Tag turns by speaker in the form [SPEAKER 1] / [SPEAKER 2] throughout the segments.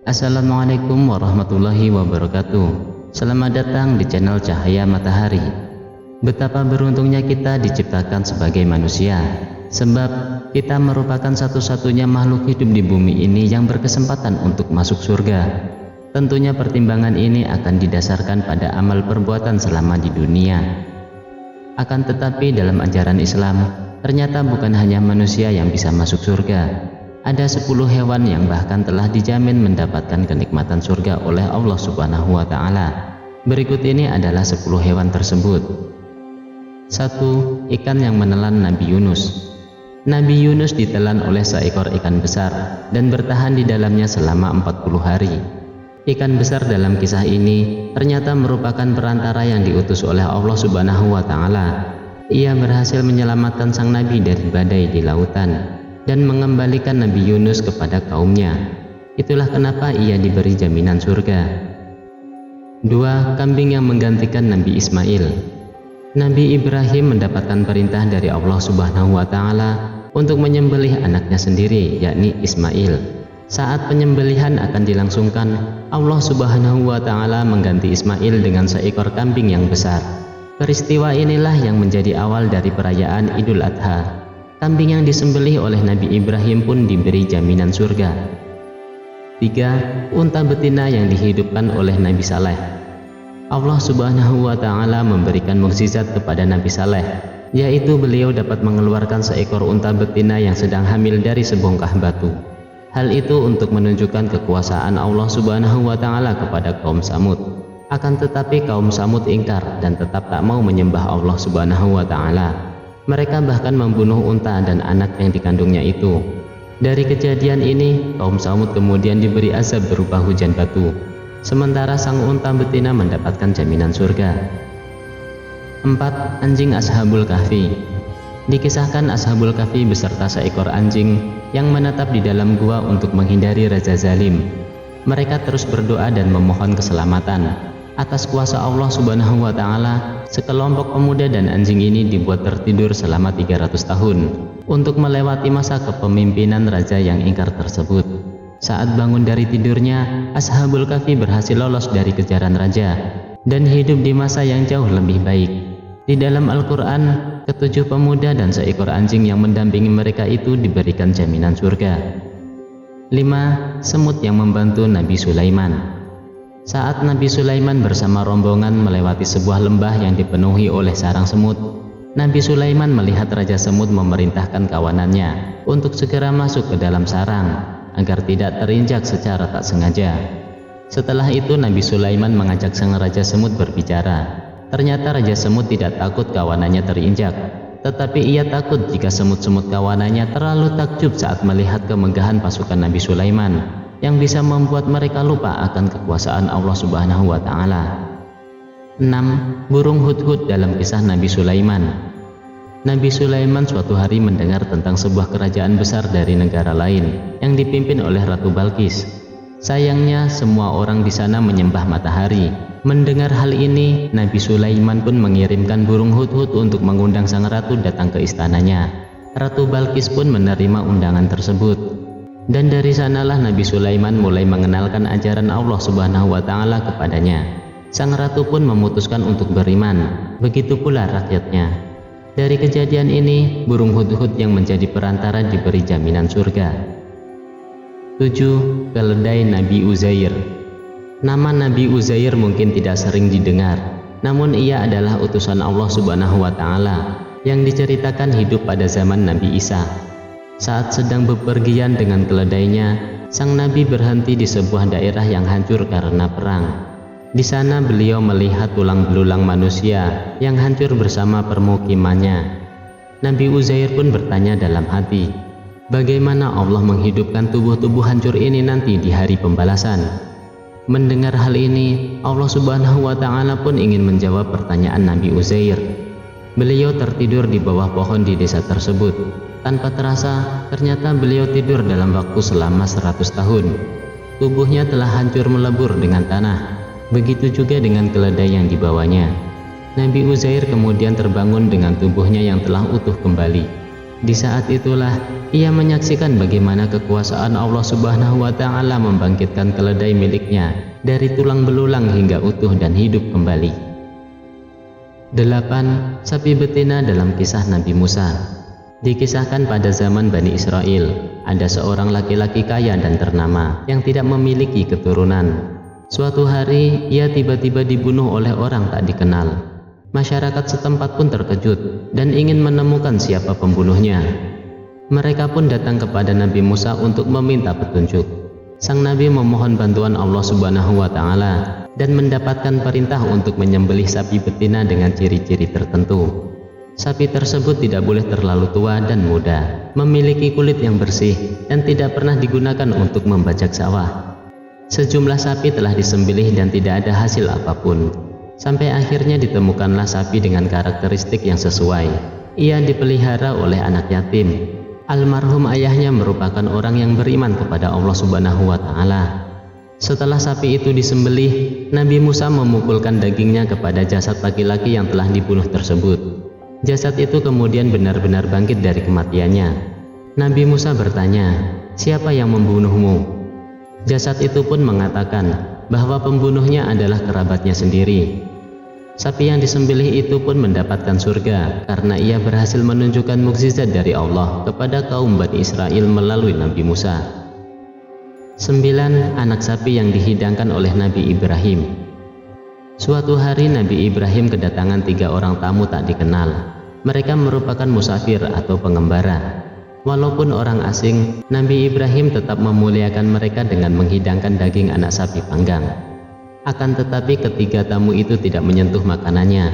[SPEAKER 1] Assalamualaikum warahmatullahi wabarakatuh. Selamat datang di channel Cahaya Matahari. Betapa beruntungnya kita diciptakan sebagai manusia, sebab kita merupakan satu-satunya makhluk hidup di bumi ini yang berkesempatan untuk masuk surga. Tentunya pertimbangan ini akan didasarkan pada amal perbuatan selama di dunia. Akan tetapi dalam ajaran Islam, ternyata bukan hanya manusia yang bisa masuk surga. Ada 10 hewan yang bahkan telah dijamin mendapatkan kenikmatan surga oleh Allah Subhanahu wa Ta'ala. Berikut ini adalah 10 hewan tersebut. 1. Ikan yang menelan Nabi Yunus. Nabi Yunus ditelan oleh seekor ikan besar dan bertahan di dalamnya selama 40 hari. Ikan besar dalam kisah ini ternyata merupakan perantara yang diutus oleh Allah Subhanahu wa Ta'ala. Ia berhasil menyelamatkan sang Nabi dari badai di lautan dan mengembalikan Nabi Yunus kepada kaumnya. Itulah kenapa ia diberi jaminan surga. 2. Kambing yang menggantikan Nabi Ismail. Nabi Ibrahim mendapatkan perintah dari Allah Subhanahu wa Ta'ala untuk menyembelih anaknya sendiri, yakni Ismail. Saat penyembelihan akan dilangsungkan, Allah Subhanahu wa Ta'ala mengganti Ismail dengan seekor kambing yang besar. Peristiwa inilah yang menjadi awal dari perayaan Idul Adha. Kambing yang disembelih oleh Nabi Ibrahim pun diberi jaminan surga. 3. Unta betina yang dihidupkan oleh Nabi Saleh. Allah Subhanahu wa Ta'ala memberikan mukjizat kepada Nabi Saleh, yaitu beliau dapat mengeluarkan seekor unta betina yang sedang hamil dari sebongkah batu. Hal itu untuk menunjukkan kekuasaan Allah Subhanahu wa Ta'ala kepada kaum Samud. Akan tetapi kaum Samud ingkar dan tetap tak mau menyembah Allah Subhanahu wa Ta'ala. Mereka bahkan membunuh unta dan anak yang dikandungnya itu. Dari kejadian ini, kaum Samud kemudian diberi azab berupa hujan batu, sementara sang unta betina mendapatkan jaminan surga. 4. Anjing Ashabul Kahfi. Dikisahkan Ashabul Kahfi beserta seekor anjing yang menetap di dalam gua untuk menghindari raja zalim. Mereka terus berdoa dan memohon keselamatan. Atas kuasa Allah Subhanahu wa Ta'ala, sekelompok pemuda dan anjing ini dibuat tertidur selama 300 tahun untuk melewati masa kepemimpinan raja yang ingkar tersebut. Saat bangun dari tidurnya, Ashabul Kahfi berhasil lolos dari kejaran raja dan hidup di masa yang jauh lebih baik. Di dalam Al-Quran, ketujuh pemuda dan seekor anjing yang mendampingi mereka itu diberikan jaminan surga. 5. Semut yang membantu Nabi Sulaiman. Saat Nabi Sulaiman bersama rombongan melewati sebuah lembah yang dipenuhi oleh sarang semut, Nabi Sulaiman melihat Raja Semut memerintahkan kawanannya untuk segera masuk ke dalam sarang agar tidak terinjak secara tak sengaja. Setelah itu Nabi Sulaiman mengajak sang Raja Semut berbicara. Ternyata Raja Semut tidak takut kawanannya terinjak, tetapi ia takut jika semut-semut kawanannya terlalu takjub saat melihat kemegahan pasukan Nabi Sulaiman yang bisa membuat mereka lupa akan kekuasaan Allah Subhanahu wa Ta'ala. 6. Burung hudhud dalam kisah Nabi Sulaiman. Nabi Sulaiman suatu hari mendengar tentang sebuah kerajaan besar dari negara lain yang dipimpin oleh Ratu Balqis. Sayangnya semua orang di sana menyembah matahari. Mendengar hal ini, Nabi Sulaiman pun mengirimkan burung hudhud untuk mengundang sang ratu datang ke istananya. Ratu Balqis pun menerima undangan tersebut. Dan dari sanalah Nabi Sulaiman mulai mengenalkan ajaran Allah Subhanahu wa Ta'ala kepadanya. Sang ratu pun memutuskan untuk beriman, begitu pula rakyatnya. Dari kejadian ini, burung hudhud yang menjadi perantara diberi jaminan surga. 7. Keledai Nabi Uzair. Nama Nabi Uzair mungkin tidak sering didengar, namun ia adalah utusan Allah Subhanahu wa Ta'ala yang diceritakan hidup pada zaman Nabi Isa. Saat sedang bepergian dengan keledainya, sang Nabi berhenti di sebuah daerah yang hancur karena perang. Di sana beliau melihat tulang belulang manusia yang hancur bersama permukimannya. Nabi Uzair pun bertanya dalam hati, bagaimana Allah menghidupkan tubuh-tubuh hancur ini nanti di hari pembalasan? Mendengar hal ini, Allah Subhanahu wa Ta'ala pun ingin menjawab pertanyaan Nabi Uzair. Beliau tertidur di bawah pohon di desa tersebut. Tanpa terasa, ternyata beliau tidur dalam waktu selama 100 tahun. Tubuhnya telah hancur melebur dengan tanah. Begitu juga dengan keledai yang dibawanya. Nabi Uzair kemudian terbangun dengan tubuhnya yang telah utuh kembali. Di saat itulah ia menyaksikan bagaimana kekuasaan Allah Subhanahu wa Ta'ala membangkitkan keledai miliknya dari tulang belulang hingga utuh dan hidup kembali. 8. Sapi betina dalam kisah Nabi Musa. Dikisahkan pada zaman Bani Israel, ada seorang laki-laki kaya dan ternama yang tidak memiliki keturunan. Suatu hari ia tiba-tiba dibunuh oleh orang tak dikenal. Masyarakat setempat pun terkejut dan ingin menemukan siapa pembunuhnya. Mereka pun datang kepada Nabi Musa untuk meminta petunjuk. Sang Nabi memohon bantuan Allah Subhanahu wa Ta'ala dan mendapatkan perintah untuk menyembelih sapi betina dengan ciri-ciri tertentu. Sapi tersebut tidak boleh terlalu tua dan muda, memiliki kulit yang bersih, dan tidak pernah digunakan untuk membajak sawah. Sejumlah sapi telah disembelih dan tidak ada hasil apapun. Sampai akhirnya ditemukanlah sapi dengan karakteristik yang sesuai. Ia dipelihara oleh anak yatim. Almarhum ayahnya merupakan orang yang beriman kepada Allah Subhanahu wa Ta'ala. Setelah sapi itu disembelih, Nabi Musa memukulkan dagingnya kepada jasad laki-laki yang telah dibunuh tersebut. Jasad itu kemudian benar-benar bangkit dari kematiannya. Nabi Musa bertanya, "Siapa yang membunuhmu?" Jasad itu pun mengatakan bahwa pembunuhnya adalah kerabatnya sendiri. Sapi yang disembelih itu pun mendapatkan surga karena ia berhasil menunjukkan mukjizat dari Allah kepada kaum Bani Israel melalui Nabi Musa. 9. Anak sapi yang dihidangkan oleh Nabi Ibrahim. Suatu hari Nabi Ibrahim kedatangan 3 orang tamu tak dikenal. Mereka merupakan musafir atau pengembara. Walaupun orang asing, Nabi Ibrahim tetap memuliakan mereka dengan menghidangkan daging anak sapi panggang. Akan tetapi ketiga tamu itu tidak menyentuh makanannya.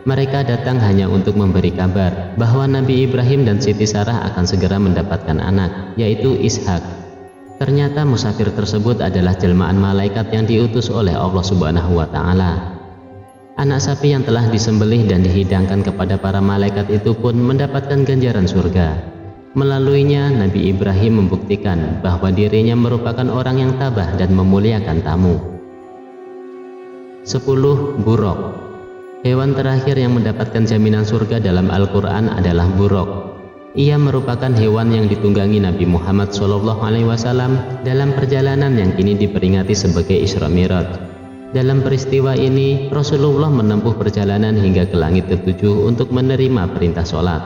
[SPEAKER 1] Mereka datang hanya untuk memberi kabar bahwa Nabi Ibrahim dan Siti Sarah akan segera mendapatkan anak, yaitu Ishak. Ternyata musafir tersebut adalah jelmaan malaikat yang diutus oleh Allah Subhanahu wa Ta'ala. Anak sapi yang telah disembelih dan dihidangkan kepada para malaikat itu pun mendapatkan ganjaran surga. Melaluinya Nabi Ibrahim membuktikan bahwa dirinya merupakan orang yang tabah dan memuliakan tamu. 10. Buruk. Hewan terakhir yang mendapatkan jaminan surga dalam Al-Quran adalah buruk. Ia merupakan hewan yang ditunggangi Nabi Muhammad SAW dalam perjalanan yang kini diperingati sebagai Isra Mi'raj. Dalam peristiwa ini, Rasulullah menempuh perjalanan hingga ke langit ke-7 untuk menerima perintah sholat.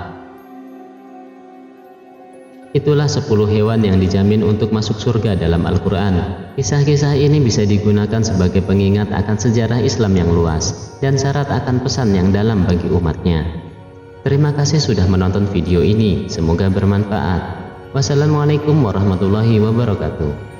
[SPEAKER 1] Itulah 10 hewan yang dijamin untuk masuk surga dalam Al-Quran. Kisah-kisah ini bisa digunakan sebagai pengingat akan sejarah Islam yang luas dan syarat akan pesan yang dalam bagi umatnya. Terima kasih sudah menonton video ini, semoga bermanfaat. Wassalamualaikum warahmatullahi wabarakatuh.